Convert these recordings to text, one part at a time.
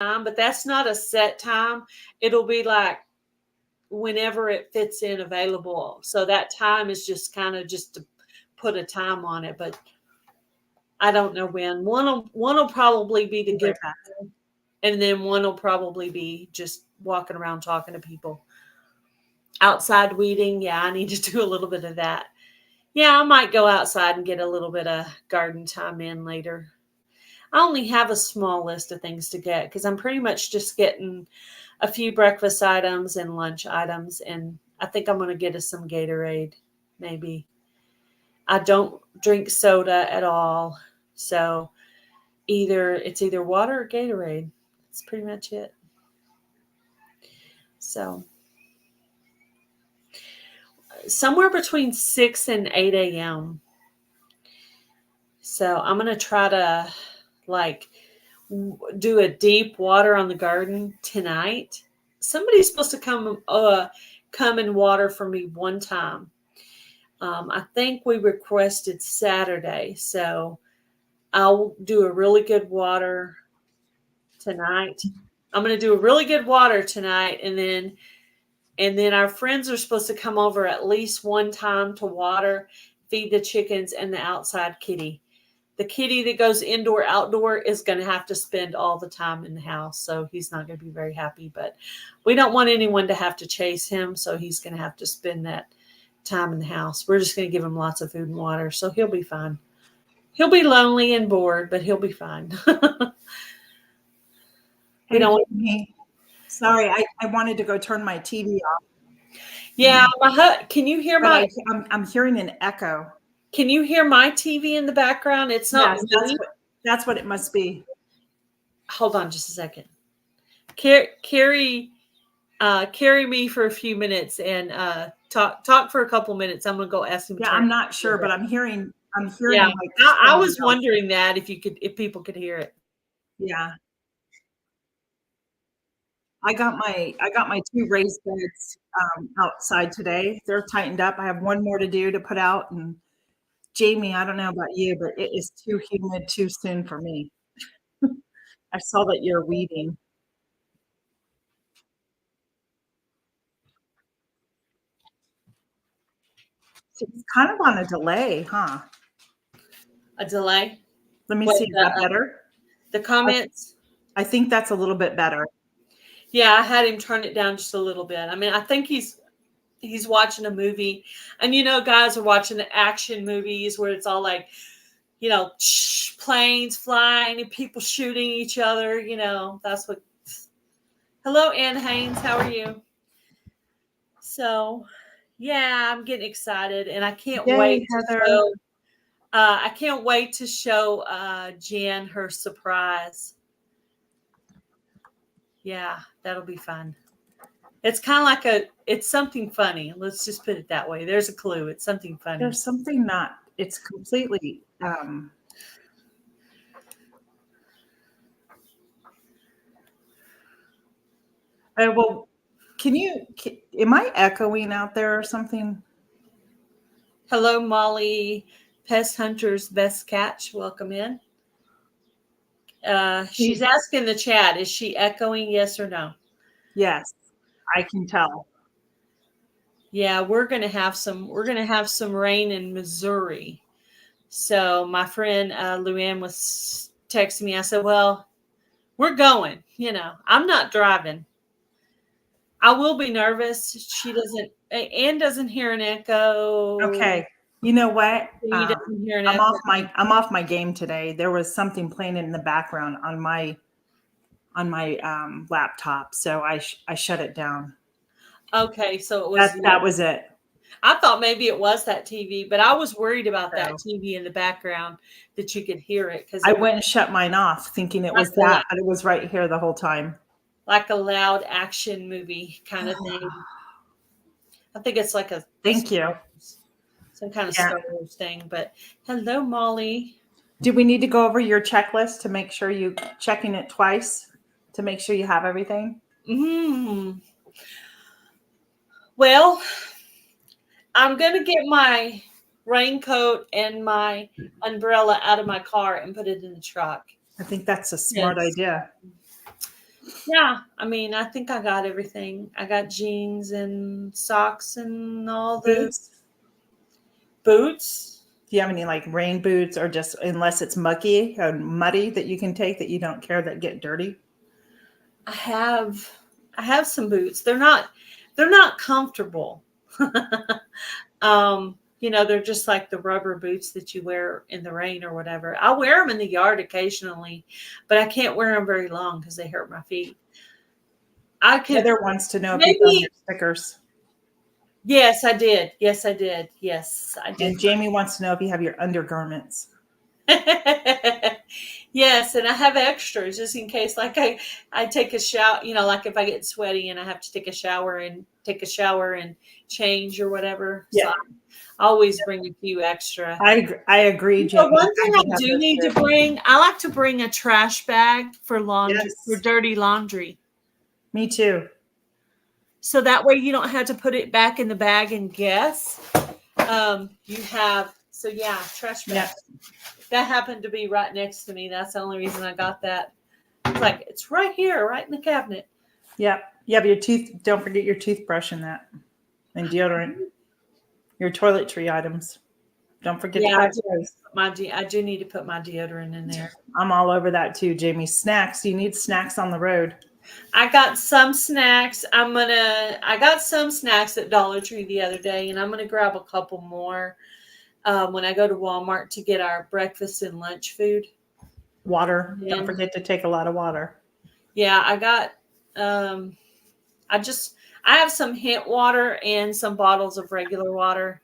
time, but that's not a set time. It'll be like whenever it fits in available. So that time is just kind of just to put a time on it, but I don't know when. One will probably be to give back, and then one will probably be just walking around talking to people. Outside weeding, yeah, I need to do a little bit of that. Yeah, I might go outside and get a little bit of garden time in later. I only have a small list of things to get because I'm pretty much just getting a few breakfast items and lunch items, and I think I'm going to get us some Gatorade, maybe. I don't drink soda at all, so it's either water or Gatorade. That's pretty much it. So somewhere between 6 and 8 a.m. So I'm going to try to like do a deep water on the garden tonight. Somebody's supposed to come and water for me one time. I think we requested Saturday, so I'll do a really good water tonight. I'm going to do a really good water tonight, and then our friends are supposed to come over at least one time to water, feed the chickens and the outside kitty. The kitty that goes indoor, outdoor is going to have to spend all the time in the house. So he's not going to be very happy, but we don't want anyone to have to chase him. So he's going to have to spend that time in the house. We're just going to give him lots of food and water. So he'll be fine. He'll be lonely and bored, but he'll be fine. Hey, Jamie. Sorry, I wanted to go turn my TV off. Yeah, can you hear I'm hearing an echo. Can you hear my TV in the background? It's not yes, that's what it must be. Hold on just a second. Carry me for a few minutes and talk for a couple minutes. I'm gonna go ask him. Yeah, I'm not sure, but I'm hearing. Yeah, like I was wondering that if people could hear it. Yeah. I got my 2 raised beds outside today. They're tightened up. I have one more to do to put out. And Jamie, I don't know about you, but it is too humid too soon for me. I saw that you're weeding. It's kind of on a delay, huh? A delay? Let me see. Is that better? The comments? I think that's a little bit better. Yeah, I had him turn it down just a little bit. I mean, I think he's watching a movie. And, guys are watching the action movies where it's all like, planes flying and people shooting each other. That's what. Hello, Ann Haynes. How are you? So, yeah, I'm getting excited, and I can't wait to show. I can't wait to show Jen her surprise. Yeah, that'll be fun. It's kind of like it's something funny. Let's just put it that way. There's a clue. It's something funny. There's something it's completely. Well, am I echoing out there or something? Hello, Molly, Pest Hunter's Best Catch. Welcome in. She's asking the chat, is she echoing, yes or no? Yes, I can tell. Yeah, we're gonna have some rain in Missouri. So my friend Luann was texting me. I said, well, we're going. I'm not driving. I will be nervous. Ann doesn't hear an echo. Okay. You know what? I'm off my game today. There was something playing in the background on my laptop, so I shut it down. Okay, so it was that was it. I thought maybe it was that TV, but I was worried about that TV in the background that you could hear it because I went and shut mine off, thinking it was that, but it was right here the whole time. Like a loud action movie kind of thing. I think it's like Thank you. Some kind of Star Wars thing. But hello, Molly. Do we need to go over your checklist to make sure you checking it twice to make sure you have everything? Well, I'm going to get my raincoat and my umbrella out of my car and put it in the truck. I think that's a smart idea. Yeah, I mean, I think I got everything. I got jeans and socks and all the Boots? boots. Do you have any like rain boots or just unless it's mucky or muddy that you can take that you don't care that get dirty? I have I have some boots. They're not comfortable. They're just like the rubber boots that you wear in the rain or whatever. I wear them in the yard occasionally, but I can't wear them very long because they hurt my feet. I could Heather wants to know if you found maybe. your stickers. Yes, I did. Yes, I did. Yes, I did. And Jamie wants to know if you have your undergarments. Yes, and I have extras just in case, like I take a shower, like if I get sweaty and I have to take a shower and change or whatever. So Yeah, I always bring a few extra. I agree, So Jamie. one I thing I do have do those need too. to bring, I like to bring a trash bag for laundry, for Yes, dirty laundry. me too. So that way you don't have to put it back in the bag and guess. You have, so yeah, trash bag. Yeah, That happened to be right next to me. That's the only reason I got that. It's like, it's right here, right in the cabinet. yeah, yeah. But your tooth. Don't forget your toothbrush in that, and deodorant. Your toiletry items. Don't forget to Yeah, pack those. I do need to put my deodorant in there. I'm all over that too, Jamie. Snacks. You need snacks on the road. I got some snacks. I got some snacks at Dollar Tree the other day, and I'm gonna grab a couple more when I go to Walmart to get our breakfast and lunch food. Water. Don't And forget to take a lot of water. yeah, I got. Um, I just I have some hint water and some bottles of regular water.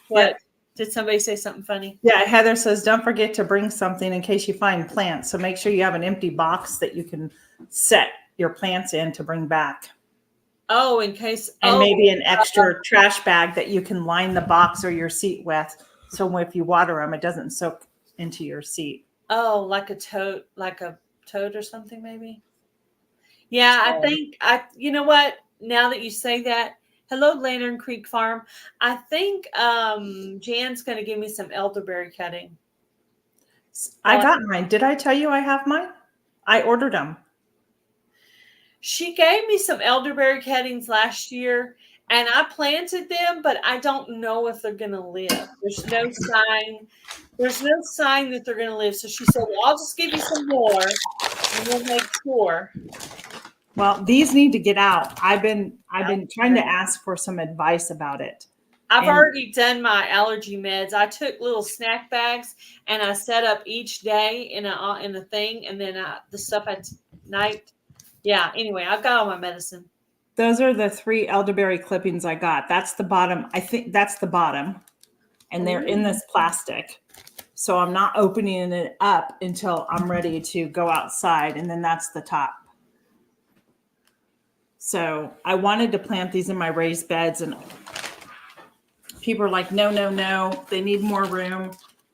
What? Yep. Did somebody say something funny? Yeah, Heather says don't forget to bring something in case you find plants. So make sure you have an empty box that you can set your plants in to bring back. Oh, in case. And Oh, maybe an extra trash bag that you can line the box or your seat with. So if you water them, it doesn't soak into your seat. oh, like a toad or something, maybe. Yeah, I So think you know what? Now that you say that, hello, Lantern Creek Farm. I think Jan's going to give me some elderberry cutting. I Uh, got mine. Did I tell you I have mine? I ordered them. she gave me some elderberry cuttings last year, and I planted them, but I don't know if they're going to live. There's no sign. There's no sign that they're going to live. So she said, "Well, I'll just give you some more, and we'll make sure." Well, these need to get out. I've been trying to ask for some advice about it. I've And already done my allergy meds. I took little snack bags and I set up each day in a thing, and then the stuff at night. Yeah. Anyway, I've got all my medicine. those are the 3 elderberry clippings I got. That's the bottom. I think that's the bottom. And they're in Ooh. this plastic. So I'm not opening it up until I'm ready to go outside. And then that's the top. So I wanted to plant these in my raised beds, and people are like, no, no, no, they need more room.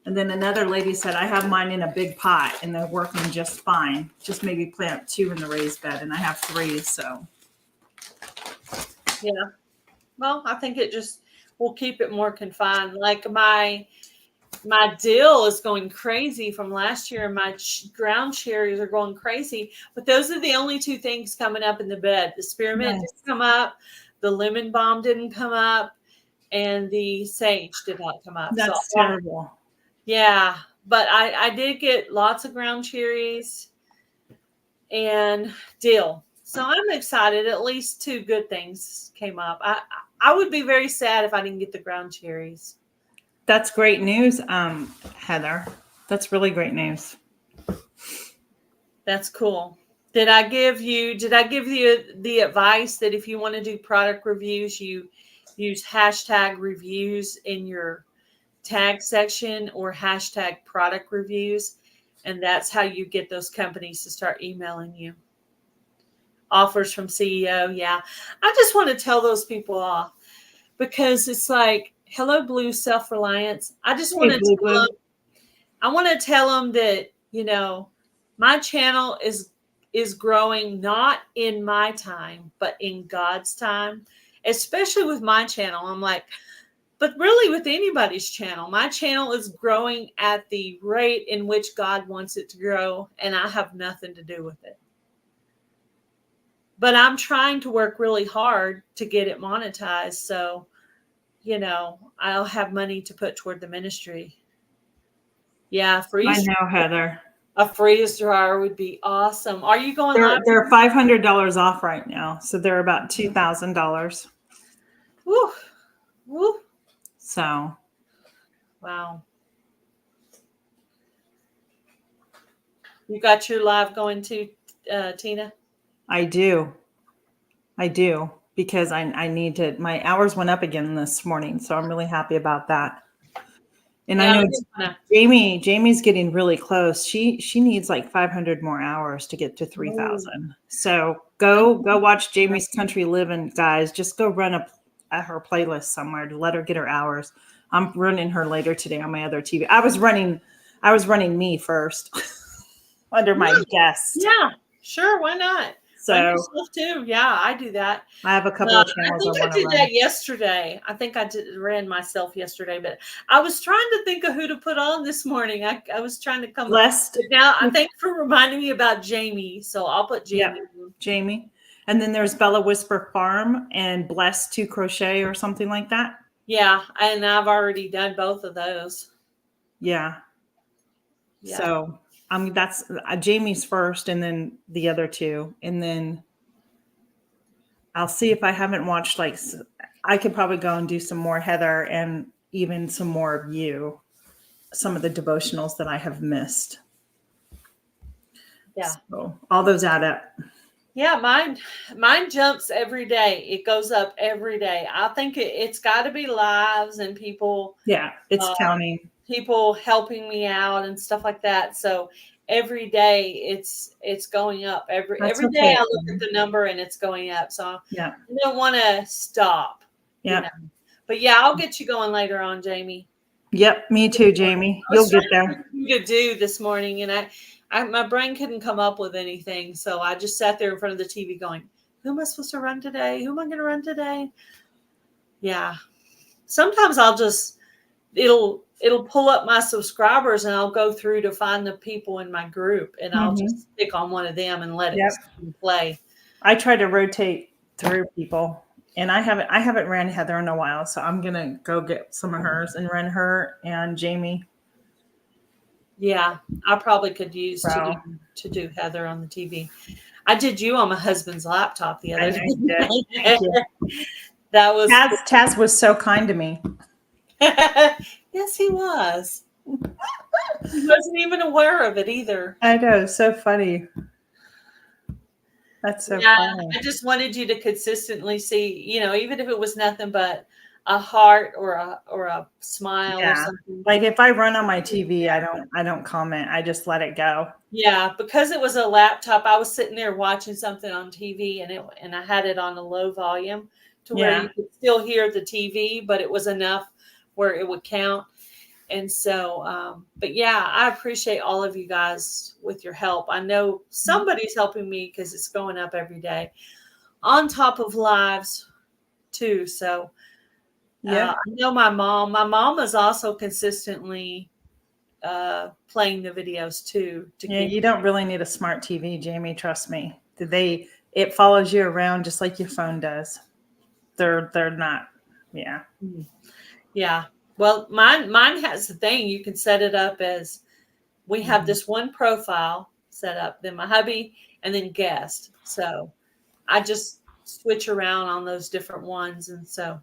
And then another lady said, I have mine in a big pot and they're working just fine. Just maybe plant 2 in the raised bed, and I have 3. So Yeah. Well, I think it just will keep it more confined. Like my dill is going crazy from last year, and my ground cherries are going crazy. But those are the only 2 things coming up in the bed. The spearmint nice. didn't come up, the lemon balm didn't come up, and the sage did not come up. So That's terrible. yeah, but I did get lots of ground cherries and dill. So I'm excited. At least 2 good things came up. I would be very sad if I didn't get the ground cherries. That's great news, Heather. That's really great news. That's cool. Did I give you the advice that if you want to do product reviews, you use hashtag reviews in your tag section or hashtag product reviews, and that's how you get those companies to start emailing you. Offers from CEO. Yeah. I just want to tell those people off because it's like, hello, Blue Self Reliance. I just want Hey, to Blue tell Blue. them, I want to tell them that, my channel is growing not in my time, but in God's time, especially with my channel. I'm like, but really with anybody's channel, my channel is growing at the rate in which God wants it to grow, and I have nothing to do with it. but I'm trying to work really hard to get it monetized. So, I'll have money to put toward the ministry. Yeah, I know, Heather. a freeze dryer would be awesome. Are you going live? They're $500 off right now, so they're about $2,000. Woo, woo. So, Wow. You got your live going too, Tina? I do. Because I need to. My hours went up again this morning, so I'm really happy about that. And I Yeah, know Jamie's getting really close. She needs like 500 more hours to get to 3,000. So go watch Jamie's Country Living, guys. Just go run her playlist somewhere to let her get her hours. I'm running her later today on my other TV. I was running me first under my guest. Yeah, sure. Why not? So Run yourself too. Yeah, I do that. I have a couple of channels I think I want to did run. that yesterday. I think I ran myself yesterday, but I was trying to think of who to put on this morning. I was trying to come. Blessed. Now, I thank you for reminding me about Jamie. So I'll put Jamie. Yep, Jamie. And then there's Bella Whisper Farm and Blessed to Crochet or something like that. Yeah, and I've already done both of those. Yeah. So that's Jamie's first, and then the other two, and then I'll see if I haven't watched. Like, I could probably go and do some more Heather and even some more of you, some of the devotionals that I have missed. Yeah. So all those add up. Yeah, mine jumps every day. It goes up every day. I think it's got to be lives and people. Yeah, it's counting. People helping me out and stuff like that. So every day it's going up. Every day I look at the number and it's going up. So yeah, I don't want to stop. Yeah. But yeah, I'll get you going later on, Jamie. Yep, me too, Jamie. You'll get there. To do this morning, and my brain couldn't come up with anything, so I just sat there in front of the TV going, "Who am I supposed to run today? Who am I going to run today?" Yeah. Sometimes it'll pull up my subscribers, and I'll go through to find the people in my group, and I'll just pick on one of them and let it play. I try to rotate through people. And I haven't ran Heather in a while, so I'm gonna go get some of hers and run her and Jamie. Yeah, I probably could use to do Heather on the TV. I did you on my husband's laptop the other day. That was Taz was so kind to me. Yes, he was. He wasn't even aware of it either. I know, so funny. That's so funny. I just wanted you to consistently see, even if it was nothing but a heart or a smile or something. Like if I run on my TV, I don't comment. I just let it go. Yeah, because it was a laptop, I was sitting there watching something on TV and I had it on a low volume to where you could still hear the TV, but it was enough where it would count. And so, but yeah, I appreciate all of you guys with your help. I know somebody's helping me because it's going up every day on top of lives too. So I know my mom is also consistently playing the videos too. You don't really need a smart TV, Jamie. Trust me. It follows you around just like your phone does. They're not. Yeah. Yeah. Well, mine has the thing. You can set it up as we have this one profile set up, then my hubby, and then guest. So I just switch around on those different ones, and so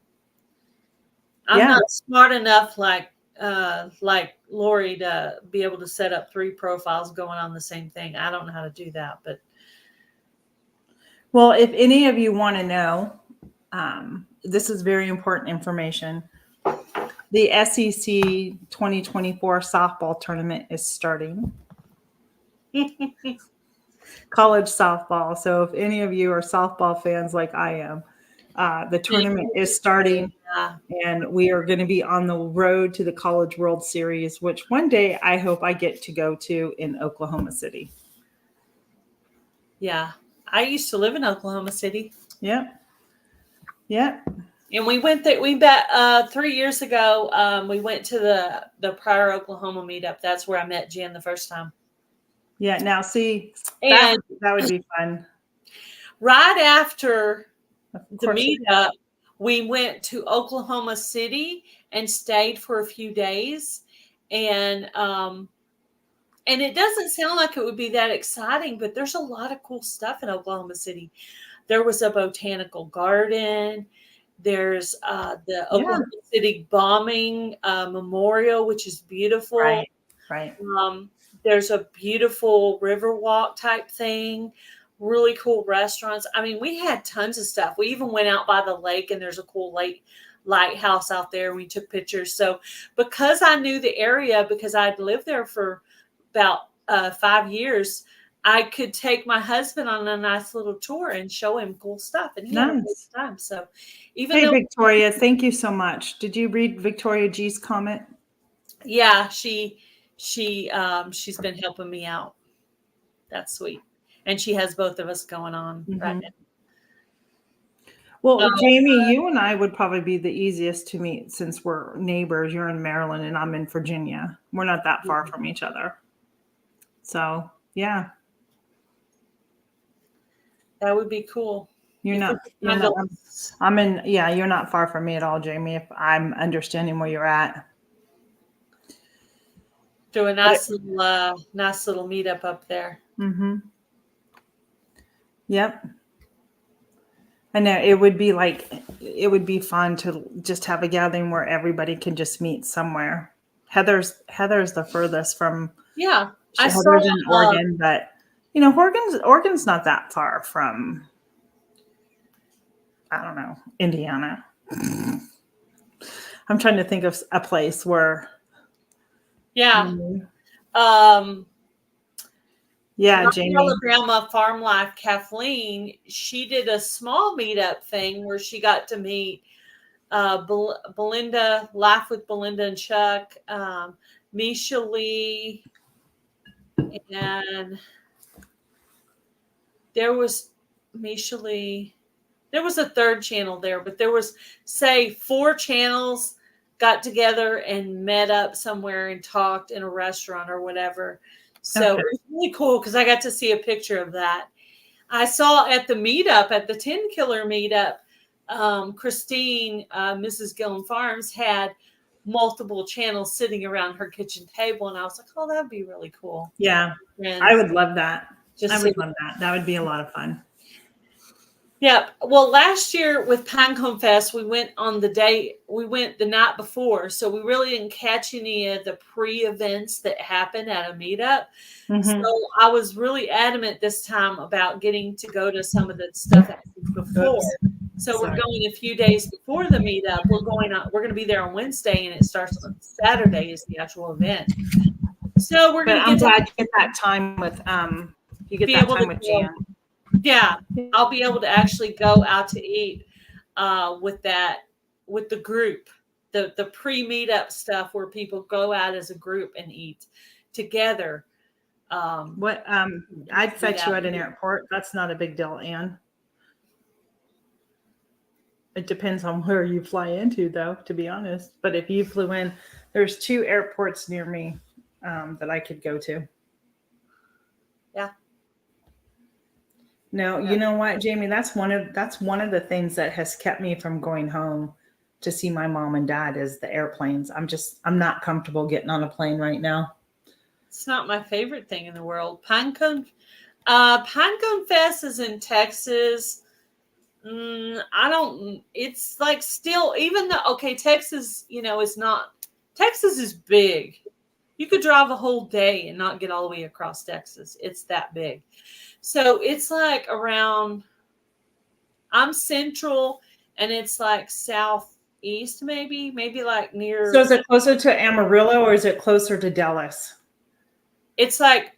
I'm not smart enough like Lori to be able to set up 3 profiles going on the same thing. I don't know how to do that, but well, if any of you want to know, this is very important information. The SEC 2024 softball tournament is starting. College softball. So if any of you are softball fans like I am, the tournament is starting, and we are going to be on the road to the College World Series, which one day I hope I get to go to in Oklahoma City. Yeah. I used to live in Oklahoma City. Yep. Yep. And we went there. We bet 3 years ago. We went to the Pryor, Oklahoma meetup. That's where I met Jen the first time. Yeah. Now, see, that would be fun. right after Of the course. meetup, we went to Oklahoma City and stayed for a few days. And it doesn't sound like it would be that exciting, but there's a lot of cool stuff in Oklahoma City. There was a botanical garden. There's the Yeah. Oklahoma City bombing memorial, which is beautiful. Right. Right. Um, there's a beautiful river walk type thing, really cool restaurants. I mean, we had tons of stuff. We even went out by the lake, and there's a cool lake lighthouse out there. We took pictures. So, because I knew the area, because I'd lived there for about 5 years, I could take my husband on a nice little tour and show him cool stuff, and he had a great Nice. time. So, even Hey, though, Victoria, thank you so much. Did you read Victoria G's comment? yeah, she's been helping me out. That's sweet. And she has both of us going on right Mhm. now. Well, Oh, Jamie, you and I would probably be the easiest to meet since we're neighbors. You're in Maryland and I'm in Virginia. We're not that far from each other. So, yeah, that would be cool. you're If we not, could you're find a not, I'm in, yeah, you're not far from me at all, Jamie, if I'm understanding where you're at. do a But nice little meetup up there. mm-hmm. Yep. I know it would be it would be fun to just have a gathering where everybody can just meet somewhere. Heather's the furthest from Yeah. I saw Heather's in Oregon, but Oregon's not that far from, I don't know, Indiana. I'm trying to think of a place where yeah. mm, yeah, My Jamie. Alabama Farm Life, Kathleen, she did a small meetup thing where she got to meet Belinda, Life with Belinda and Chuck, Misha Lee, and there was Misha Lee. There was a third channel there, but there was, say, 4 channels got together and met up somewhere and talked in a restaurant or whatever. So Okay. it was really cool because I got to see a picture of that. I saw at the meetup, at the 10 Killer meetup, Christine, Mrs. Gillen Farms, had multiple channels sitting around her kitchen table. And I was like, oh, that'd be really cool. Yeah, I Friends. would love that. I Just would sit. love that. That would be a lot of fun. Yeah. Well, last year with Pinecone Fest, we went the night before. So we really didn't catch any of the pre-events that happened at a meetup. Mm-hmm. So I was really adamant this time about getting to go to some of the stuff that happened before. Oops. So we're Sorry. going a few days before the meetup. We're going to be there on Wednesday, and it starts on Saturday is the actual event. So we're But going to I'm get to glad you get that time with you get be that able to time with go. Jan. Yeah, I'll be able to actually go out to eat with the group, the pre-meetup stuff where people go out as a group and eat together. What I'd fetch you at an airport. That's not a big deal, Anne. It depends on where you fly into, though, to be honest. But if you flew in, there's 2 airports near me that I could go to. Yeah. No, Yeah. you know what, Jamie? That's one of the things that has kept me from going home to see my mom and dad is the airplanes. I'm not comfortable getting on a plane right now. It's not my favorite thing in the world. Pinecone Fest is in Texas. I don't. It's like still, even though Texas, is not. Texas is big. You could drive a whole day and not get all the way across Texas. It's that big. So it's like around. I'm central, and it's like southeast, maybe like So near. is it closer to Amarillo or is it closer to Dallas? It's like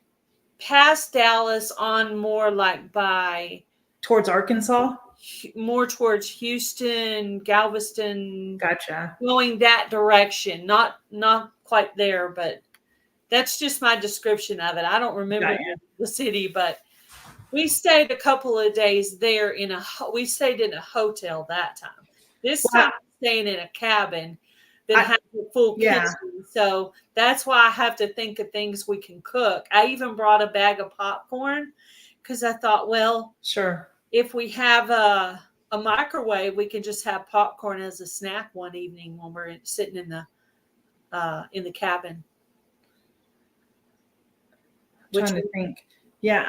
past Dallas on more like by Towards Arkansas? more towards Houston, Galveston, Gotcha. going that direction. Not quite there, but that's just my description of it. I don't remember the city, but we stayed a couple of days there we stayed in a hotel that time. This time we're staying in a cabin that has a full kitchen. So that's why I have to think of things we can cook. I even brought a bag of popcorn because I thought, well, sure, if we have a microwave, we can just have popcorn as a snack one evening when we're sitting in the cabin. Which Trying to think. Yeah,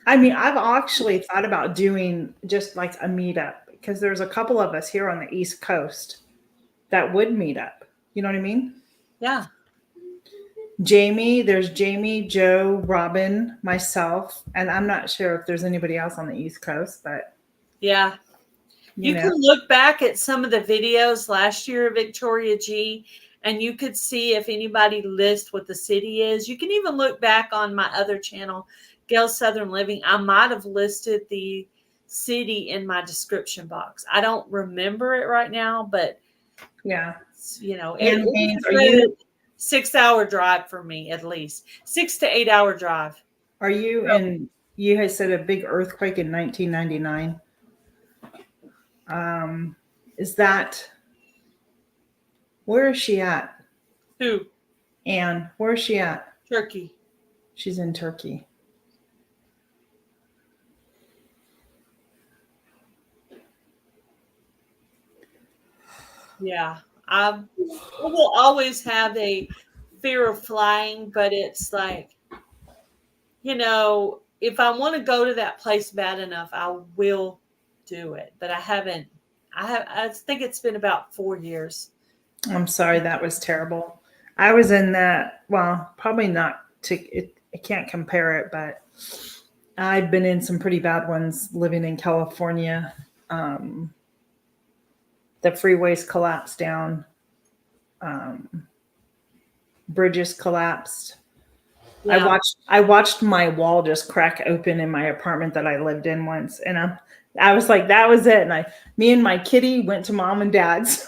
I mean, I've actually thought about doing just like a meetup because there's a couple of us here on the East Coast that would meet up. You know what I mean? yeah, Jamie, there's Jamie, Joe, Robin, myself, and I'm not sure if there's anybody else on the East Coast, but yeah. you You know, can look back at some of the videos last year of Victoria G, and you could see if anybody lists what the city is. You can even look back on my other channel, Gail Southern Living. I might have listed the city in my description box. I don't remember it right now, but yeah. it And was Haynes, a good 6 hour drive for me, at least 6 to 8 hour drive. are you in? You had said a big earthquake in 1999. Is that where is she at? Who? Anne, where is she at? Turkey. She's in Turkey. Yeah, I will always have a fear of flying, but it's like, if I want to go to that place bad enough, I will do it. But I haven't. I think it's been about 4 years. I'm sorry, that was terrible. I was in that. Well, probably not. I can't compare it, but I've been in some pretty bad ones living in California. Um, the freeways collapsed down. Bridges collapsed. Yeah, I watched my wall just crack open in my apartment that I lived in once, and I was like, that was it. And me and my kitty went to mom and dad's.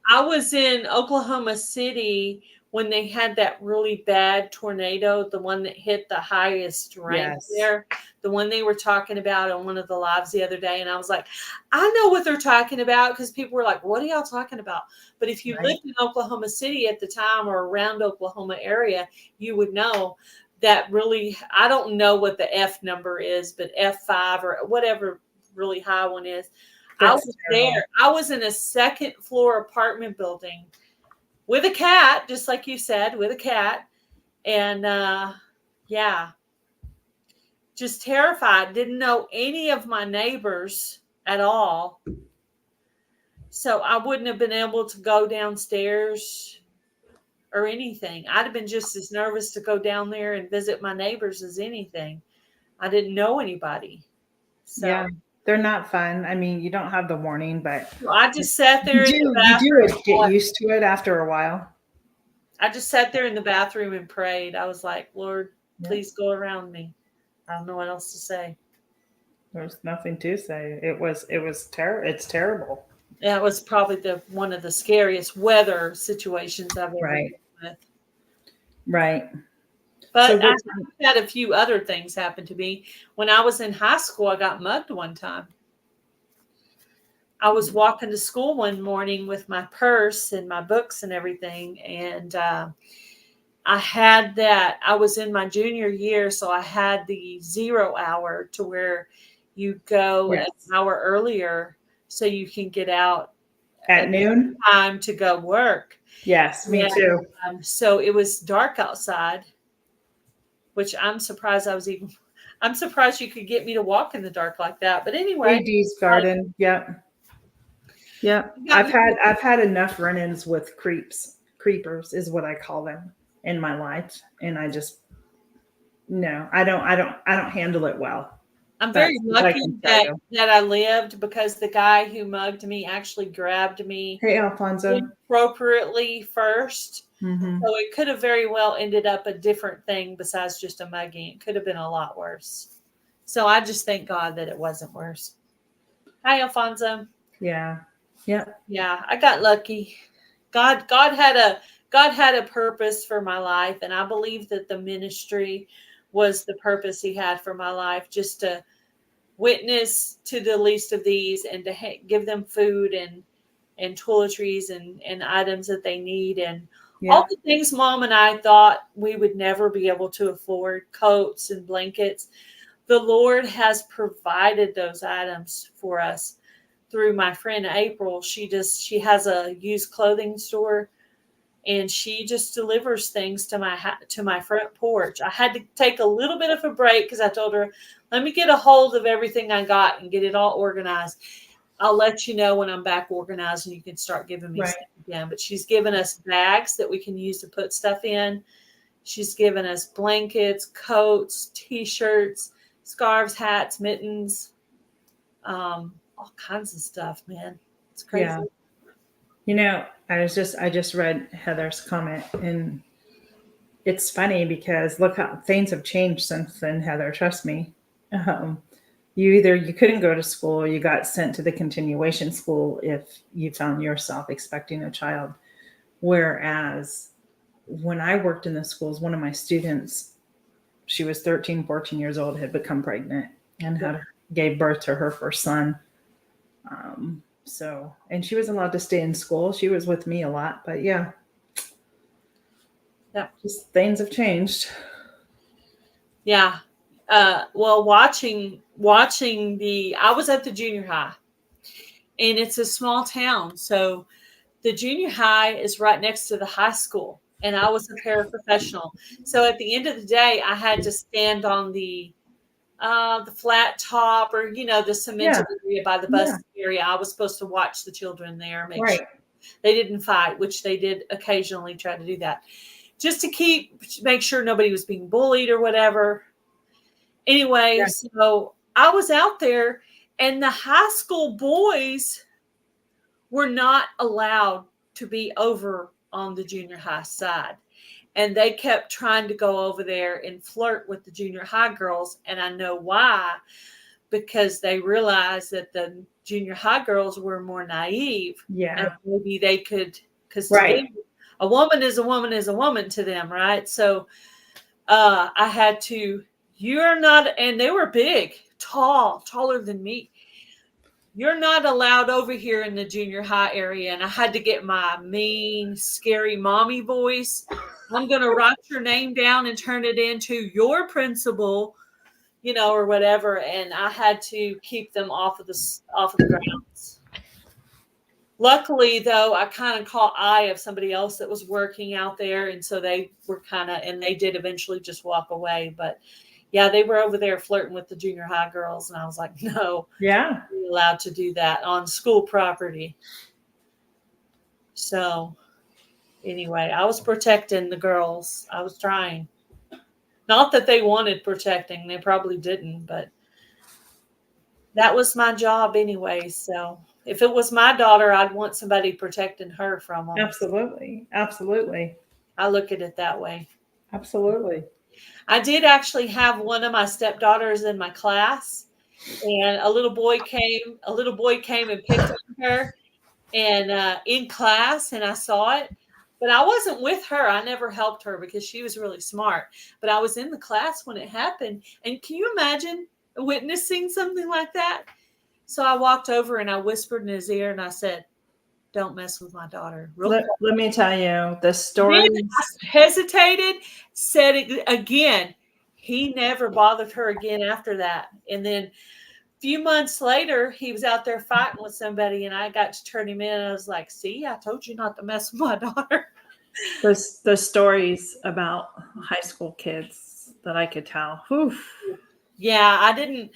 I was in Oklahoma City when they had that really bad tornado, the one that hit the highest rank Yes. there, the one they were talking about on one of the lives the other day. And I was like, I know what they're talking about, because people were like, what are y'all talking about? But if you Right. lived in Oklahoma City at the time or around Oklahoma area, you would know that really, I don't know what the F number is, but F5 or whatever really high one is. I That's was terrible. there. I was in a second floor apartment building with a cat, just like you said, with a cat. And yeah, just terrified. Didn't know any of my neighbors at all. So I wouldn't have been able to go downstairs or anything. I'd have been just as nervous to go down there and visit my neighbors as anything. I didn't know anybody. So Yeah, they're not fun. I mean, you don't have the warning, but I just sat there in the you do bathroom. get used to it after a while. I just sat there in the bathroom and prayed. I was like, Lord, Yeah. please go around me. I don't know what else to say. There's nothing to say. It's terrible. That was probably one of the scariest weather situations I've ever Right. been with. Right. So But I what have had a few other things happen to me. When I was in high school, I got mugged one time. I was walking to school one morning with my purse and my books and everything, and I was in my junior year, so I had the 0 hour to where you go an yes. hour earlier so you can get out At at noon? time to go work. Yes, me And too. so it was dark outside, which I'm surprised you could get me to walk in the dark like that. But anyway, AD's garden. Yep. Yep. you got me. I've had enough run-ins with creepers is what I call them in my life. And I just no, I don't handle it well. I'm very That's what I lucky can tell that you. I lived, because the guy who mugged me actually grabbed me Hey Alfonso. inappropriately first. Mm-hmm. So it could have very well ended up a different thing besides just a mugging. It could have been a lot worse. So I just thank God that it wasn't worse. Hi, Alfonso. Yeah. Yeah. Yeah, I got lucky. God had a purpose for my life, and I believe that the ministry was the purpose He had for my life, just to witness to the least of these, and to give them food and toiletries and items that they need, and all Yeah. the things Mom and I thought we would never be able to afford, coats and blankets. the Lord has provided those items for us through my friend April. She has a used clothing store, and she just delivers things to my front porch. I had to take a little bit of a break because I told her, let me get a hold of everything I got and get it all organized. I'll let you know when I'm back organized and you can start giving me Right. stuff again. But she's given us bags that we can use to put stuff in. She's given us blankets, coats, t-shirts, scarves, hats, mittens, all kinds of stuff, man. It's crazy. Yeah. I just read Heather's comment, and it's funny because look how things have changed since then, Heather. Trust me. Um, you couldn't go to school, or you got sent to the continuation school if you found yourself expecting a child. Whereas when I worked in the schools, one of my students, she was 13, 14 years old, had become pregnant and gave birth to her first son. And she was allowed to stay in school. She was with me a lot, but yeah, Yeah. just things have changed. Yeah. Well, watching I was at the junior high, and it's a small town. So the junior high is right next to the high school, and I was a paraprofessional. So at the end of the day, I had to stand on the flat top, or the Yeah, cemented area by the bus yeah, area. I was supposed to watch the children there, make right. sure they didn't fight, which they did occasionally try to do that, just to make sure nobody was being bullied or whatever. Anyway, Yeah, so I was out there, and the high school boys were not allowed to be over on the junior high side. And they kept trying to go over there and flirt with the junior high girls. And I know why, because they realized that the junior high girls were more naive, and yeah, maybe they could, because to right. them, a woman is a woman is a woman to them, right? So I had to, you're not, and they were big, taller than me. You're not allowed over here in the junior high area. And I had to get my mean, scary mommy voice. I'm going to write your name down and turn it into your principal, or whatever. And I had to keep them off of the grounds. Luckily, though, I kind of caught eye of somebody else that was working out there, and so they were and they did eventually just walk away. But yeah, they were over there flirting with the junior high girls, and I was like, no, Yeah, you're allowed to do that on school property. So anyway, I was protecting the girls. I was trying. Not that they wanted protecting, they probably didn't, but that was my job anyway. So if it was my daughter, I'd want somebody protecting her from them. absolutely, absolutely, I look at it that way. absolutely. I did actually have one of my stepdaughters in my class, and a little boy came and picked on her, and in class, and I saw it, but I wasn't with her. I never helped her because she was really smart. But I was in the class when it happened, and can you imagine witnessing something like that? So I walked over and I whispered in his ear and I said, "Don't mess with my daughter." Real quick. Let me tell you the Then stories. I hesitated, said it again. He never bothered her again after that. And then a few months later, he was out there fighting with somebody, and I got to turn him in. And I was like, "See, I told you not to mess with my daughter." The stories about high school kids that I could tell. Whew. Yeah, I didn't.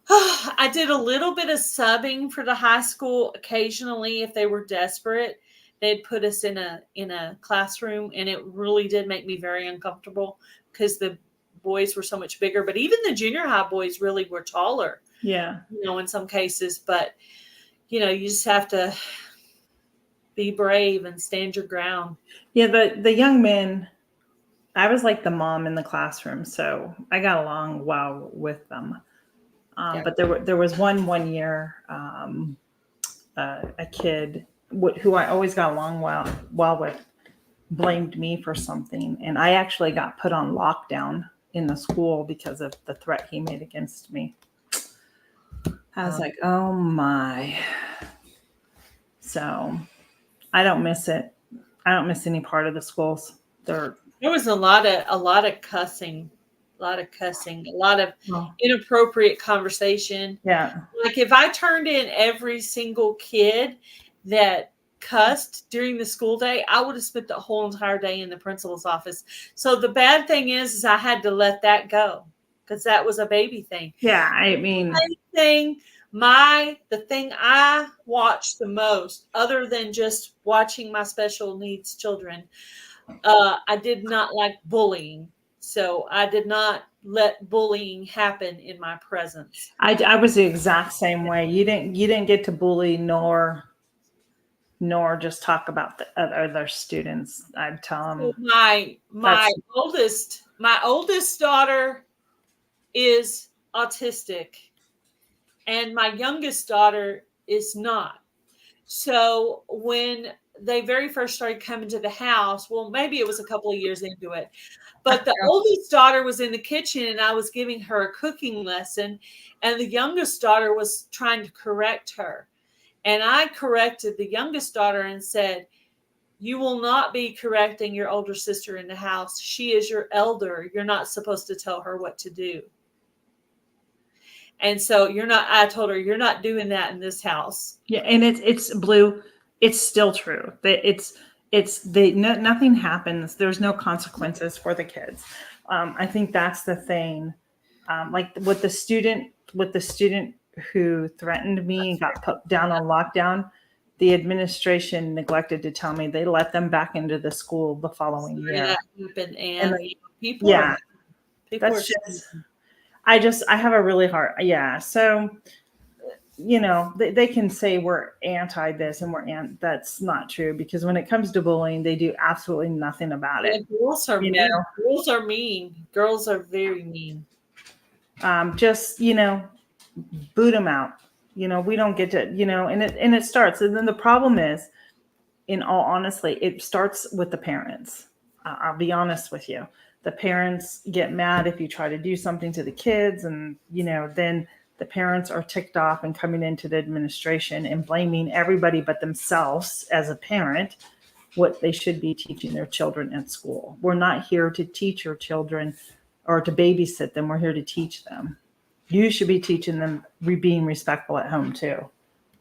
I did a little bit of subbing for the high school occasionally if they were desperate. They'd put us in a classroom, and it really did make me very uncomfortable because the boys were so much bigger. But even the junior high boys really were taller, Yeah, in some cases. But you just have to be brave and stand your ground. yeah. The young men. I was like the mom in the classroom, so I got along well with them. Yeah. But there was one year, a kid who I always got along well with blamed me for something, and I actually got put on lockdown in the school because of the threat he made against me. I was like, oh my. So I don't miss it. I don't miss any part of the schools. They're There was a lot of cussing a lot of cussing, a lot of Well, inappropriate conversation. yeah. Like if I turned in every single kid that cussed during the school day, I would have spent the whole entire day in the principal's office. So the bad thing is I had to let that go because that was a baby thing. Yeah, I mean, Thing, the thing I watch the most, other than just watching my special needs children, I did not like bullying. So I did not let bullying happen in my presence. I was the exact same way. You didn't get to bully nor just talk about the other students. I'd tell So them my that's oldest daughter is autistic, and my youngest daughter is not. So when they very first started coming to the house, well, maybe it was a couple of years into it, but the oldest daughter was in the kitchen and I was giving her a cooking lesson, and the youngest daughter was trying to correct her. And I corrected the youngest daughter and said, "You will not be correcting your older sister in the house. She is your elder. You're not supposed to tell her what to do." And so I told her, "You're not doing that in this house." yeah, and it's Blue. It's still true. Nothing happens. There's no consequences for the kids. I think that's the thing. Like with the student who threatened me and got put down on lockdown, the administration neglected to tell me they let them back into the school the following Sorry year. that happened. And And people are yeah, people are that's just I have a really hard, yeah. So, they can say we're anti this and that's not true, because when it comes to bullying, they do absolutely nothing about yeah, it. girls are You mean. know, Girls are mean. Girls are very mean. just, boot them out. We don't get to, and it starts. And then the problem is, in all honestly, it starts with the parents. I'll be honest with you. The parents get mad if you try to do something to the kids, and then the parents are ticked off and coming into the administration and blaming everybody but themselves as a parent what they should be teaching their children at school. We're not here to teach your children or to babysit them. We're here to teach them. You should be teaching them being respectful at home too.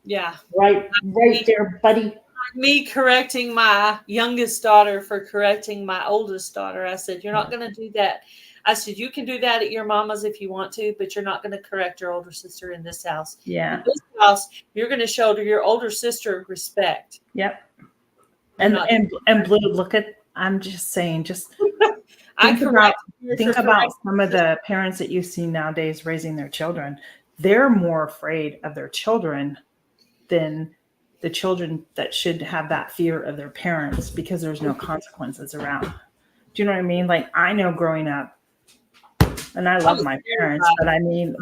Yeah. Right Me, there, buddy. me correcting my youngest daughter for correcting my oldest daughter. I said, "You're not going to do that." I said, "You can do that at your mama's if you want to, but you're not going to correct your older sister in this house. In Yeah. this house, you're going to show to your older sister respect. Yep. You're And not." and Blue, look at, I'm just saying, just I think about corrected her think for about correcting some her of sister. the parents that you see nowadays raising their children. They're more afraid of their children than the children that should have that fear of their parents, because there's no consequences around. Do you know what I mean? Like, I know growing up, and I I love was my parents, terrified. but I mean,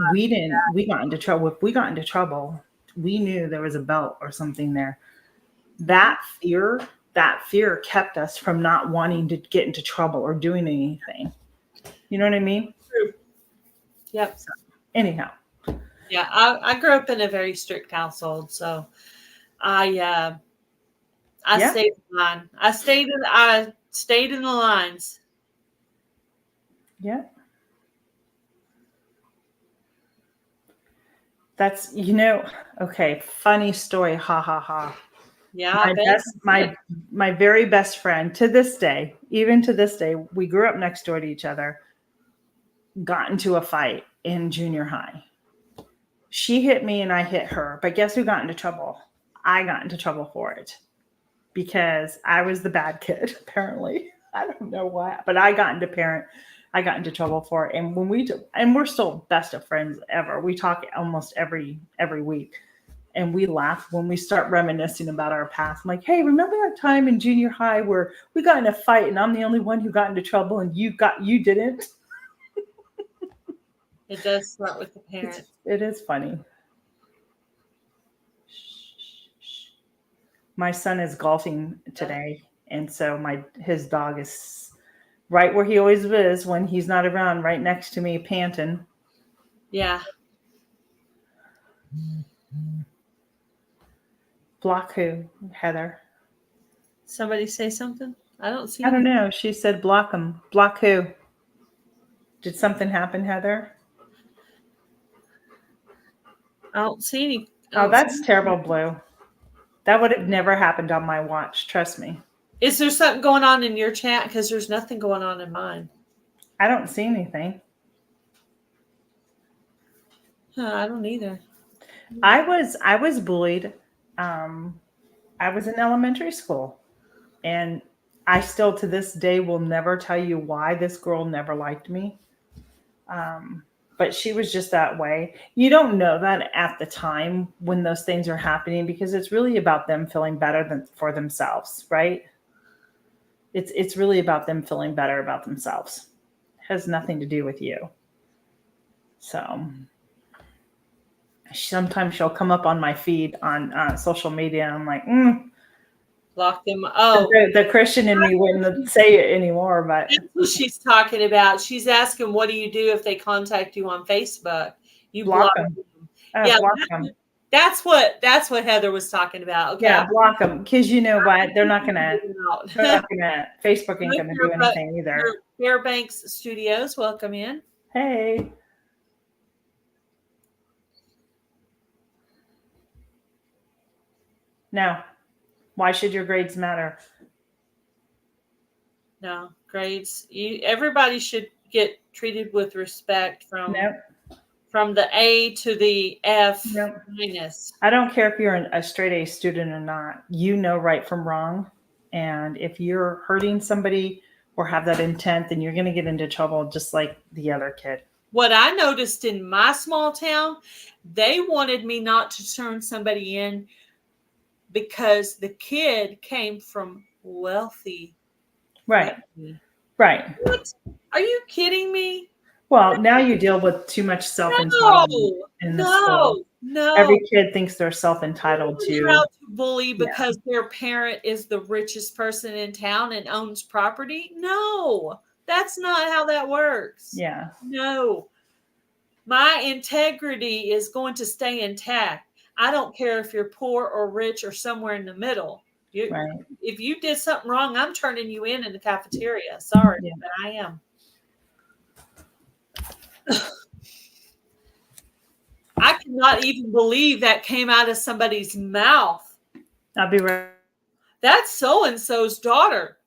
we got into trouble. If we got into trouble, we knew there was a belt or something there. Mhm. That fear kept us from not wanting to get into trouble or doing anything. You know what I mean? True. Yep. So, anyhow, Yeah. I grew up in a very strict household, so I uh, I yeah, stayed in line. I stayed in the lines. yeah. That's, okay, funny story. Ha ha ha. Yeah, I My bet best, you did. my very best friend to this day, even to this day, we grew up next door to each other, got into a fight in junior high. She hit me and I hit her, but guess who got into trouble? I got into trouble for it, because I was the bad kid, apparently. I don't know why, but I got into trouble for it. And and we're still best of friends ever. We talk almost every week, and we laugh when we start reminiscing about our past. I'm like, hey, remember that time in junior high where we got in a fight and I'm the only one who got into trouble and you didn't? It does start with the It's parent. it is funny. My son is golfing Yeah. today, and so my his dog is right where he always is when he's not around, right next to me, panting. Yeah. Block who, Heather? Somebody say something? I don't see I don't anything. know. She said block him. Block who? Did something happen, Heather? I don't see any. I Oh, don't see that's any. terrible, Blue. That would have never happened on my watch. Trust me. Is there something going on in your chat? Because there's nothing going on in mine. I don't see anything. I don't either. I was bullied. Um, I was in elementary school, and I still to this day will never tell you why this girl never liked me. But she was just that way. You don't know that at the time when those things are happening because it's really about them feeling better than for themselves, right? It's really about them feeling better about themselves. It has nothing to do with you. So sometimes she'll come up on my feed on social media. And I'm like, Lock them. Oh, the Christian in me wouldn't say it anymore, but that's what she's talking about. She's asking, what do you do if they contact you on Facebook? You block block them. them. Yeah, Block them. that's what Heather was talking about. Okay, Yeah, block them because you know what? They're not gonna. They're out. not gonna. Facebook ain't gonna do anything either. Fairbanks Studios, welcome in. Hey. Now, why should your grades matter? No grades. Everybody should get treated with respect from the A to the F minus. I don't care if you're a straight A student or not. You know right from wrong, and if you're hurting somebody or have that intent, then you're going to get into trouble just like the other kid. What I noticed in my small town, they wanted me not to turn somebody in because the kid came from wealthy. Right. Family. Right. What? Are you kidding me? Well, now you deal with too much self-entitlement in the school. No. Every kid thinks they're self-entitled to. How to bully because their parent is the richest person in town and owns property? No, that's not how that works. Yeah. No. My integrity is going to stay intact. I don't care if you're poor or rich or somewhere in the middle. If you did something wrong, I'm turning you in the cafeteria. Sorry, but I am. I cannot even believe that came out of somebody's mouth. I'll be right. That's so-and-so's daughter.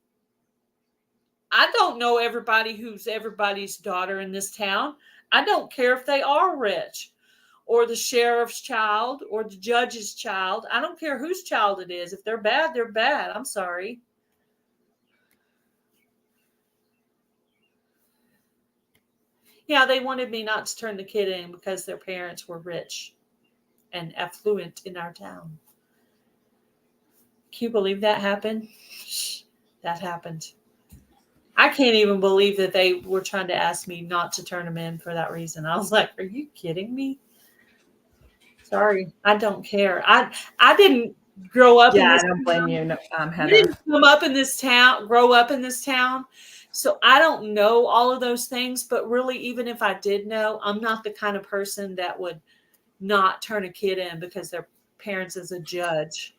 I don't know everybody who's everybody's daughter in this town. I don't care if they are rich or the sheriff's child or the judge's child. I don't care whose child it is. If they're bad, they're bad. I'm sorry. Yeah, they wanted me not to turn the kid in because their parents were rich and affluent in our town. Can you believe that happened? That happened. I can't even believe that they were trying to ask me not to turn them in for that reason. I was like, are you kidding me? Sorry, I don't care. I didn't grow up in this I don't blame you, Heather. I didn't grow up in this town. So I don't know all of those things, but really, even if I did know, I'm not the kind of person that would not turn a kid in because their parents is a judge.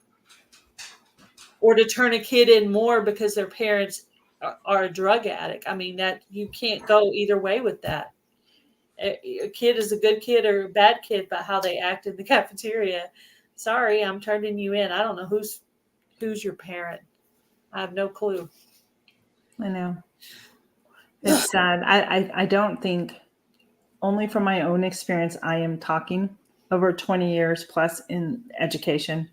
Or to turn a kid in more because their parents are a drug addict. I mean, that you can't go either way with that. A kid is a good kid or a bad kid by how they act in the cafeteria. Sorry, I'm turning you in. I don't know who's your parent. I have no clue. I know. It's sad. I don't think, only from my own experience, I am talking over 20 years plus in education.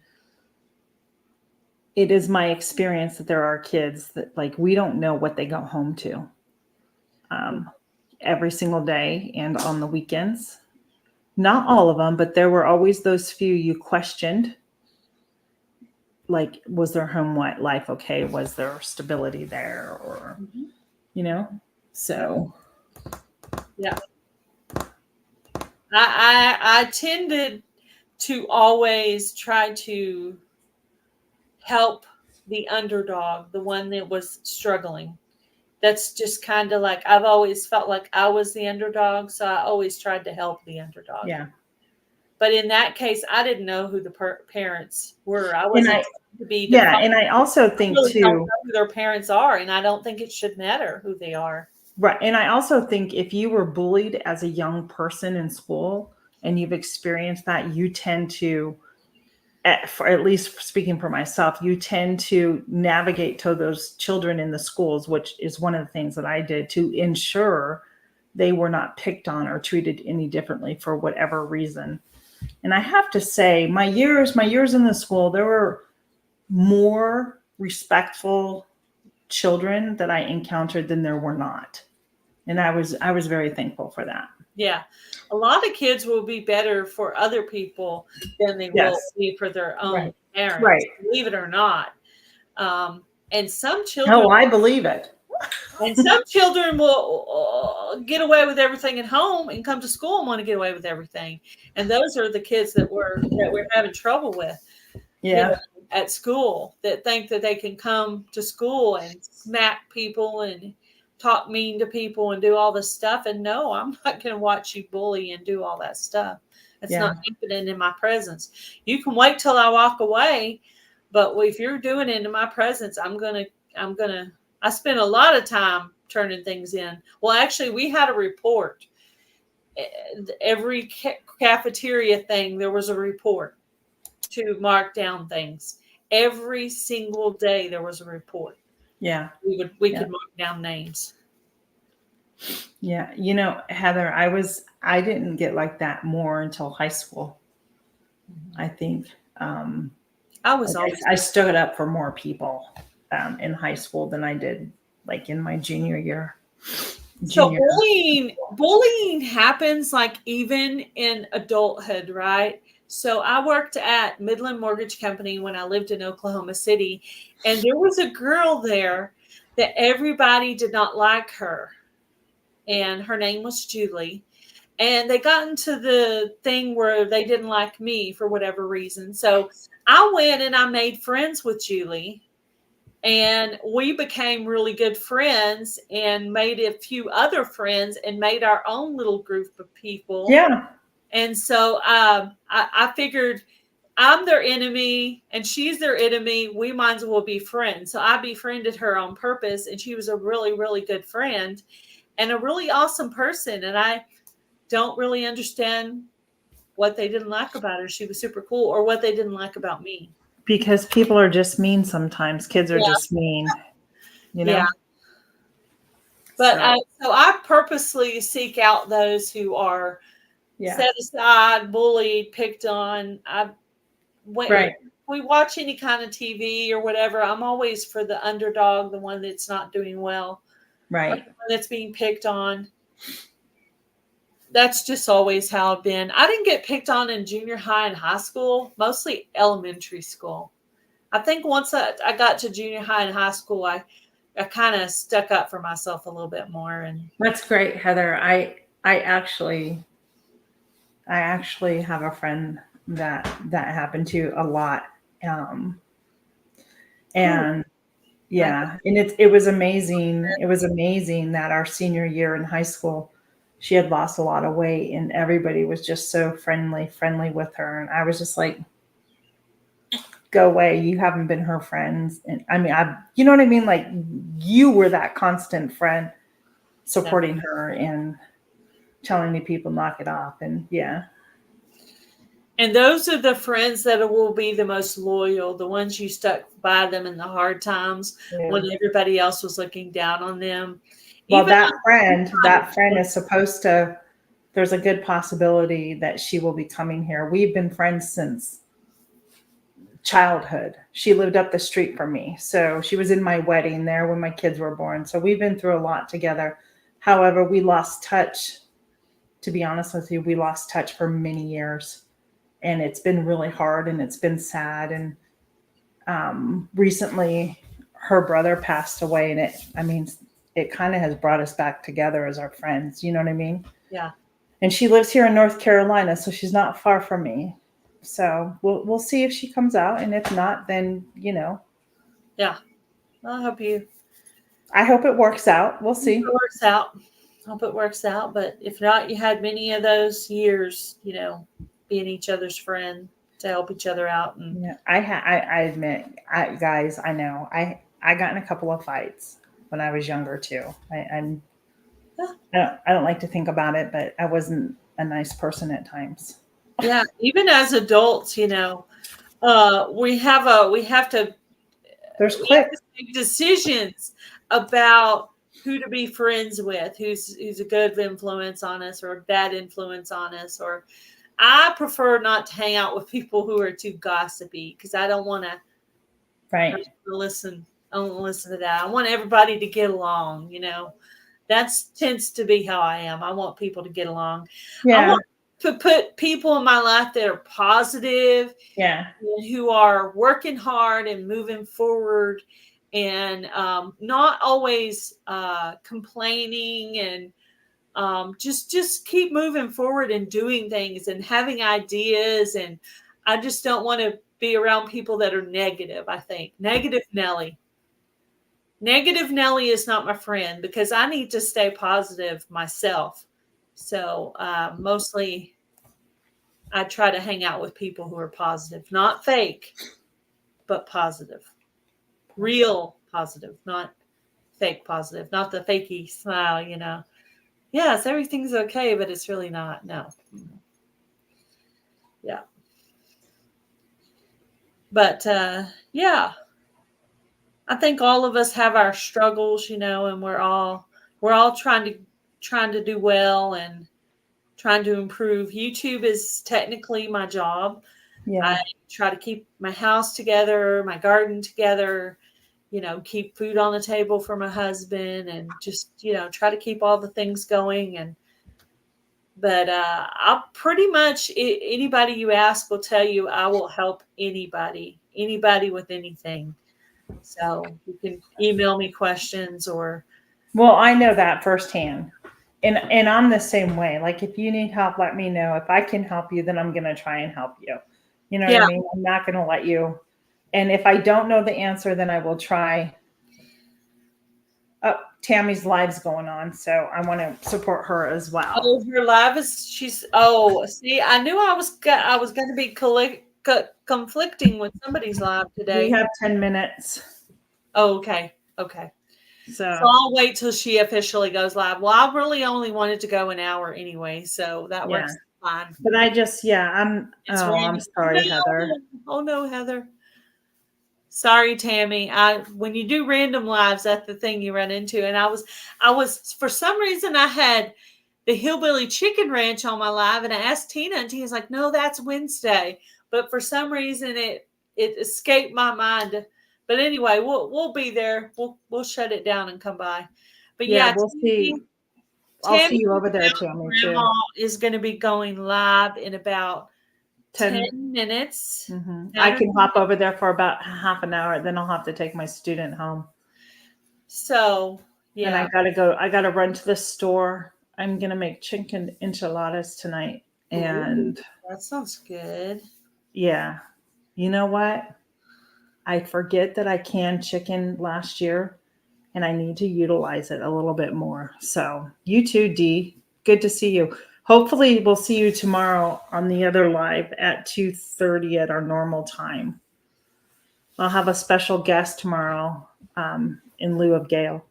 It is my experience that there are kids that we don't know what they go home to every single day and on the weekends. Not all of them, but there were always those few you questioned. Like, was their home life okay? Was there stability there? Or, so. Yeah. I tended to always try to help the underdog, the one that was struggling. That's just kind of like, I've always felt like I was the underdog, so I always tried to help the underdog. Yeah. But in that case, I didn't know who the parents were. I wasn't to be defined. And I also think too, don't know who their parents are, and I don't think it should matter who they are. Right. And I also think if you were bullied as a young person in school and you've experienced that, you tend to, at least speaking for myself, you tend to navigate to those children in the schools, which is one of the things that I did to ensure they were not picked on or treated any differently for whatever reason. And I have to say, my years in the school, there were more respectful children that I encountered than there were not. And I was very thankful for that. Yeah. A lot of kids will be better for other people than they will Yes. be for their own Right. parents, Right. believe it or not. And some children Oh, I believe it. will get away with everything at home and come to school and want to get away with everything. And those are the kids that we're having trouble with, you know, Yeah. at school, that think that they can come to school and smack people and talk mean to people and do all this stuff. And no, I'm not going to watch you bully and do all that stuff. It's not Yeah. happening in my presence. You can wait till I walk away, but if you're doing it in my presence, I spent a lot of time turning things in. Well, actually, we had a report. Every cafeteria thing, there was a report to mark down things. Every single day, there was a report. Yeah. We Yeah. could mark down names. Yeah. Heather, I didn't get like that more until high school. I think I was like always I stood up for more people in high school than I did like in my junior year. so Junior. bullying happens like even in adulthood, right? So I worked at Midland Mortgage Company when I lived in Oklahoma City, and there was a girl there that everybody did not like her, and her name was Julie. And they got into the thing where they didn't like me for whatever reason. So I went and I made friends with Julie, and we became really good friends and made a few other friends and made our own little group of people. Yeah. And so I figured, I'm their enemy and she's their enemy. We might as well be friends. So I befriended her on purpose, and she was a really, really good friend and a really awesome person. And I don't really understand what they didn't like about her. She was super cool, or what they didn't like about me. Because people are just mean sometimes. Kids are Yeah. just mean, you Yeah. know? But So, so I purposely seek out those who are yeah. set aside, bullied, picked on. If Right. we watch any kind of TV or whatever, I'm always for the underdog, the one that's not doing well, or the Right. one that's being picked on. That's just always how I've been. I didn't get picked on in junior high and high school, mostly elementary school. I think once I got to junior high and high school, I kind of stuck up for myself a little bit more. And That's great, Heather. I actually have a friend that happened to a lot. Um, cool. and yeah, and it was amazing. It was amazing that our senior year in high school, she had lost a lot of weight and everybody was just so friendly with her. And I was just like, go away. You haven't been her friends. And I mean, you know what I mean? Like you were that constant friend Yeah. supporting her and telling the people knock it off. And yeah. And those are the friends that will be the most loyal, the ones you stuck by them in the hard times when Yeah. everybody else was looking down on them. Well, Even that friend is supposed to, there's a good possibility that she will be coming here. We've been friends since childhood. She lived up the street from me. So she was in my wedding there when my kids were born. So we've been through a lot together. However, we lost touch. To be honest with you, we lost touch for many years. And it's been really hard and it's been sad. And recently, her brother passed away. And it kind of has brought us back together as our friends. You know what I mean? yeah, And she lives here in North Carolina, so she's not far from me. So we'll see if she comes out, and if not, then yeah. I I hope it works out. We'll hope it see. works out. Hope it works out. But if not, you had many of those years, being each other's friend to help each other out. And Yeah, I admit, guys, I know I got in a couple of fights when I was younger too. I don't like to think about it, but I wasn't a nice person at times. Yeah, even as adults, we have to There's we have to clicks. make decisions about who to be friends with, who's a good influence on us or a bad influence on us. Or I prefer not to hang out with people who are too gossipy because I don't want to Right. listen. I don't wanna listen to that. I want everybody to get along. That's tends to be how I am. I want people to get along. I Yeah. want to put people in my life that are positive Yeah. and who are working hard and moving forward and not always complaining and just keep moving forward and doing things and having ideas. And I just don't want to be around people that are negative. I think negative Nelly is not my friend because I need to stay positive myself. So mostly I try to hang out with people who are positive, not fake, but positive, real positive, not fake positive, not the fakey smile. Yes, everything's okay, but it's really not. No. Yeah. But yeah, I think all of us have our struggles, and we're all trying to do well and trying to improve. YouTube is technically my job. I Yeah. try to keep my house together, my garden together, keep food on the table for my husband and just, try to keep all the things going. But I'll pretty much, anybody you ask will tell you I will help anybody with anything. So you can email me questions or, Well, I know that firsthand. And I'm the same way. Like if you need help, let me know. If I can help you, then I'm gonna try and help you. You know what I yeah, mean? I'm not gonna let you. And if I don't know the answer, then I will try. Oh, Tammy's live's going on, so I want to support her as well. oh, her live is see, I knew I was going to be conflicting with somebody's live We today. have 10 minutes. Oh, okay. Okay. So So I'll wait till she officially goes live. Well, I really only wanted to go an hour anyway, so that yeah. works fine. But I just It's I'm raining. sorry, Heather. No. Oh no, Heather. Sorry, Tammy. When you do random lives, that's the thing you run into. And I was for some reason I had the Hillbilly Chicken Ranch on my live, and I asked Tina, and Tina's like, "No, that's Wednesday." But for some reason, it escaped my mind. But anyway, we'll be there. We'll shut it down and come by. But Yeah, yeah, we'll see. I'll see Tammy you over there, Brown Tammy, too. Grandma is going to be going live in about 10 10. minutes. I Saturday. can hop over there for about half an hour. Then I'll have to take my student home. So And I yeah. gotta go. I gotta run to the store. I'm gonna make chicken enchiladas tonight. Ooh, And that sounds good. yeah, you know what? I forget that I canned chicken last year and I need to utilize it a little bit more. So, you too, Dee. Good to see you. Hopefully, we'll see you tomorrow on the other live at 2:30 at our normal time. I'll have a special guest tomorrow in lieu of Gail.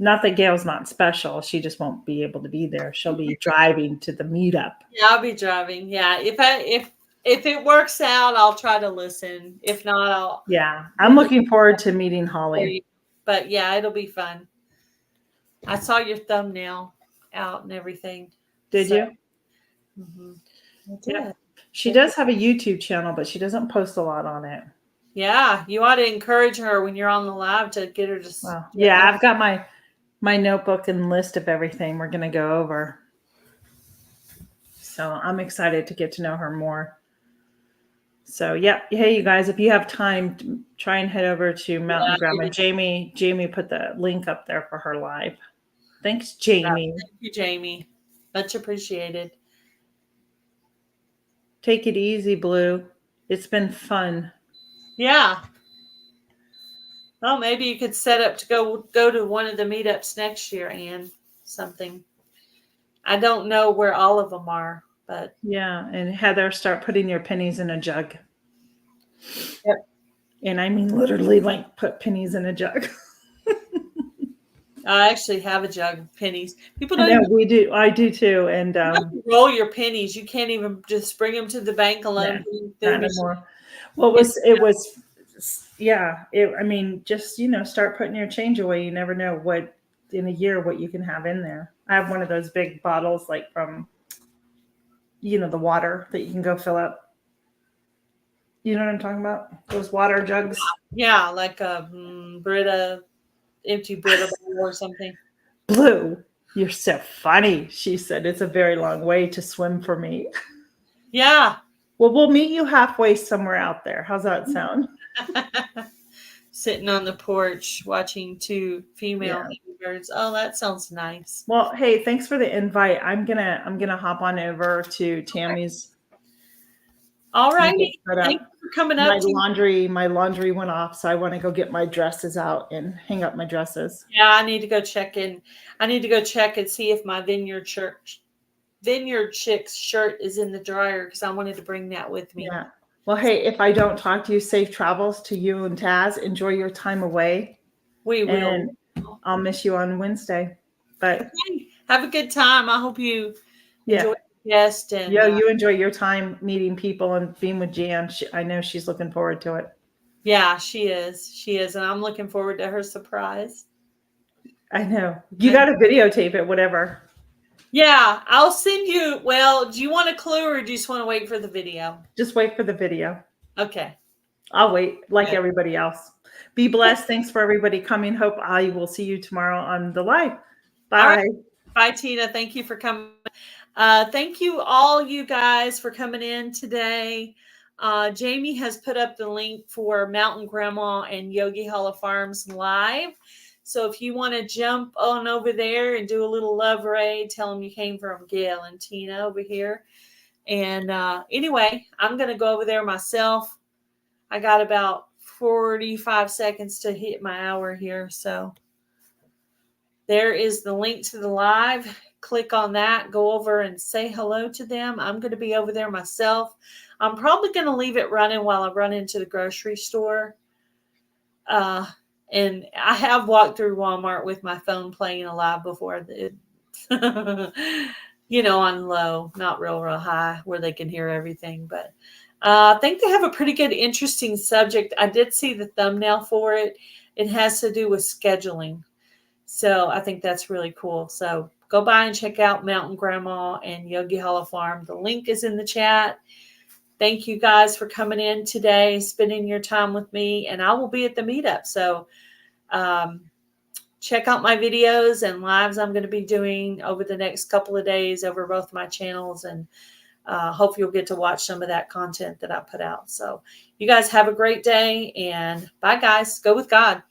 Not that Gail's not special, she just won't be able to be there. She'll be driving to the meetup. Yeah, I'll be driving. Yeah, if it works out, I'll try to listen. If not, Yeah, we'll I'm just looking forward to meeting for Holly. you. But yeah, it'll be fun. I saw your thumbnail out and everything. Did So you? I Yep. did. She does have a YouTube channel, but she doesn't post a lot on it. Yeah, you ought to encourage her when you're on the live to get her to Well, check yeah, it. I've got my notebook and list of everything we're going to go over. So I'm excited to get to know her more. So, yep. Hey, you guys, if you have time, try and head over to Mountain Grandma. Yeah, Jamie put the link up there for her live. Thanks, Jamie. thank you, Jamie. Much appreciated. Take it easy, Blue. It's been fun. Yeah. Well, maybe you could set up to go to one of the meetups next year, Anne. Something. I don't know where all of them are, but Yeah, and Heather, start putting your pennies in a jug. yep. And I mean literally like put pennies in a jug. I actually have a jug of pennies. People I don't know even we do. I do too. And you have to roll your pennies. You can't even just bring them to the bank yeah, alone. Put 'em through the not machine. anymore. Well, it was, yeah. I mean, just start putting your change away. You never know what in a year what you can have in there. I have one of those big bottles, like from the water that you can go fill up. You know what I'm talking about? Those water jugs. Yeah, like a Brita, empty Brita bowl or something. Blue, you're so funny. She said it's a very long way to swim for me. Yeah. Well, we'll meet you halfway somewhere out there. How's that sound? Sitting on the porch watching two female Yeah. hummingbirds. Oh, that sounds nice. Well, hey, thanks for the invite. I'm gonna hop on over to Tammy's All and get righty. set Thank up. you for coming My up to. laundry went off, so I want to go get my dresses out and hang up my dresses. Yeah, I need to go check in. I need to go check and see if my Vineyard Chicks shirt is in the dryer because I wanted to bring that with me. Yeah. Well, hey, if I don't talk to you, safe travels to you and Taz. Enjoy your time away, We will. and I'll miss you on Wednesday. But Okay. Have a good time. I hope you yeah, enjoy the guest and you enjoy your time meeting people and being with Jan. I know she's looking forward to it. yeah, she is. She is. And I'm looking forward to her surprise. I know. You got to videotape it, whatever. Yeah, I'll send you. Well, do you want a clue or do you just want to wait for the video? Just wait for the video. Okay. I'll wait like Good. everybody else. Be blessed. Thanks for everybody coming. Hope I will see you tomorrow on the live. Bye. All right. Bye, Tina. Thank you for coming. Thank you all you guys for coming in today. Jamie has put up the link for Mountain Grandma and Yogi Hollow Farms live. So if you want to jump on over there and do a little love raid, tell them you came from Gail and Tina over here. And anyway, I'm going to go over there myself. I got about 45 seconds to hit my hour here. So there is the link to the live. Click on that. Go over and say hello to them. I'm going to be over there myself. I'm probably going to leave it running while I run into the grocery store. And I have walked through Walmart with my phone playing alive before. On low, not real high where they can hear everything. But I think they have a pretty good, interesting subject. I did see the thumbnail for it. It has to do with scheduling. So I think that's really cool. So go by and check out Mountain Grandma and Yogi Hollow Farm. The link is in the chat. Thank you guys for coming in today, spending your time with me, and I will be at the meetup. So check out my videos and lives I'm going to be doing over the next couple of days over both my channels, and hope you'll get to watch some of that content that I put out. So you guys have a great day, and bye, guys. Go with God.